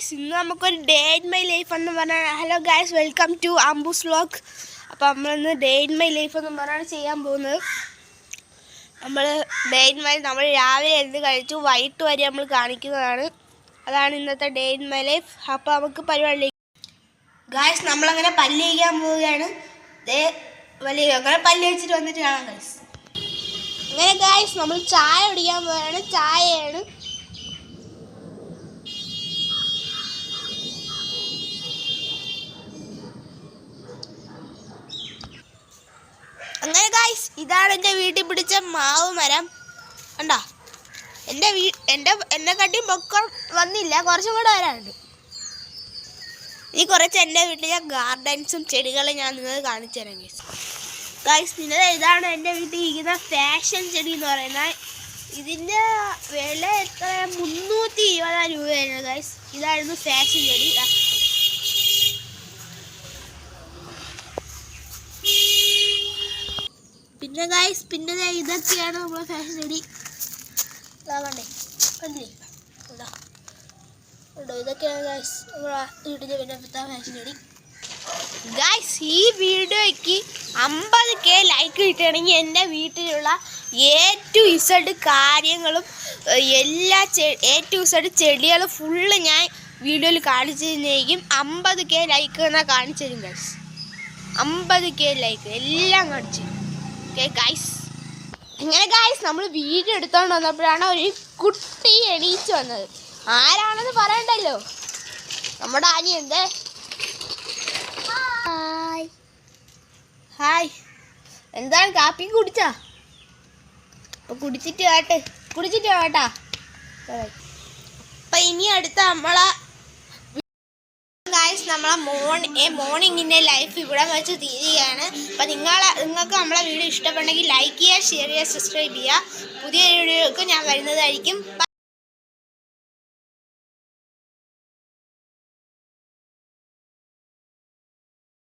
Guys, ഇന്ന് നമുക്കൊരു day in my life എന്ന് പറഞ്ഞാൽ hello guys, welcome to Ambu's vlog. അപ്പോൾ നമ്മളിന്ന് ഡേ ഇൻ മൈ ലൈഫ് എന്ന് പറഞ്ഞാണ് ചെയ്യാൻ പോകുന്നത്. നമ്മൾ ഡേ ഇൻ മൈ നമ്മൾ രാവിലെ എന്ത് കഴിച്ചു വൈകിട്ട് വരെ നമ്മൾ കാണിക്കുന്നതാണ്. അതാണ് ഇന്നത്തെ ഡേ ഇൻ മൈ ലൈഫ്. അപ്പോൾ നമുക്ക് പരിപാടി ഗായ്സ്, നമ്മളങ്ങനെ പല്ല് കഴിക്കാൻ പോവുകയാണ്. അങ്ങനെ പല്ല് വെച്ചിട്ട് വന്നിട്ട് കാണാം ഗായ്സ്. അങ്ങനെ ഗായ്സ്, നമ്മൾ ചായ കുടിക്കാൻ പോവുകയാണ്. ചായയാണ്. അങ്ങനെ ഗായ്സ്, ഇതാണ് എൻ്റെ വീട്ടിൽ പിടിച്ച മാവ് മരം. കണ്ടോ, എന്നെ കട്ടി പൊക്കം വന്നില്ല, കുറച്ചും കൂടെ വരാനുണ്ട്. ഈ കുറച്ച് എൻ്റെ വീട്ടിലെ ഗാർഡൻസും ചെടികളും ഞാൻ നിങ്ങൾക്ക് കാണിച്ചു തരാം ഗൈസ്. ഗൈസ്, പിന്നെ ഇതാണ് എൻ്റെ വീട്ടിൽ ഇരിക്കുന്ന ഫാഷൻ ചെടി എന്ന് പറയുന്നത്. ഇതിൻ്റെ വില എത്ര 320 രൂപയാണ് ഗൈസ്. ഇതായിരുന്നു ഫാഷൻ ചെടി. പിന്നെ ഗൈസ്, പിന്നെ ഇതൊക്കെയാണ് നമ്മളെ ഫാഷൻ ചെടി. കണ്ടേ, കണ്ടില്ലേ? കേട്ടോ, ഇതൊക്കെയാണ് ഗൈസ് നമ്മളെ വീട്ടിലെ പിന്നെ ഫാഷൻ ചെടി. ഗൈസ്, ഈ വീഡിയോയ്ക്ക് 50K ലൈക്ക് കിട്ടുകയാണെങ്കിൽ എൻ്റെ വീട്ടിലുള്ള A to Z കാര്യങ്ങളും എല്ലാ A to Z ചെടികളും ഫുള്ള് ഞാൻ വീഡിയോയിൽ കാണിച്ചു തരുന്നതായിരിക്കും. 50K ലൈക്ക് എന്നാൽ കാണിച്ചു തരും ഗൈസ്. 50K ലൈക്ക് എല്ലാം കാണിച്ചു തരും. ഓക്കെ ഗൈസ്, ഇങ്ങനെ ഗൈസ് നമ്മൾ വീഡിയോ എടുത്തോണ്ട് വന്നപ്പോഴാണ് ഒരു കുട്ടി എണീച്ച് വന്നത്. ആരാണെന്ന് പറയണ്ടല്ലോ, നമ്മുടെ ആനിയുണ്ട്. ഹായ് ഹായ്, എന്താണ് കാപ്പി കുടിച്ചാ? അപ്പോൾ കുടിച്ചിട്ട് വേട്ടാ. അപ്പം ഇനി അടുത്ത നമ്മളെ ഗൈസ്, നമ്മളെ മോർണിംഗിൻ്റെ ലൈഫ് ഇവിടെ വെച്ച് തീരുകയാണ്. അപ്പം നിങ്ങൾക്ക് നമ്മളെ വീഡിയോ ഇഷ്ടപ്പെട്ടെങ്കിൽ ലൈക്ക് ചെയ്യുക, ഷെയർ ചെയ്യുക, സബ്സ്ക്രൈബ് ചെയ്യുക. പുതിയ വീഡിയോക്ക് ഞാൻ വരുന്നതായിരിക്കും.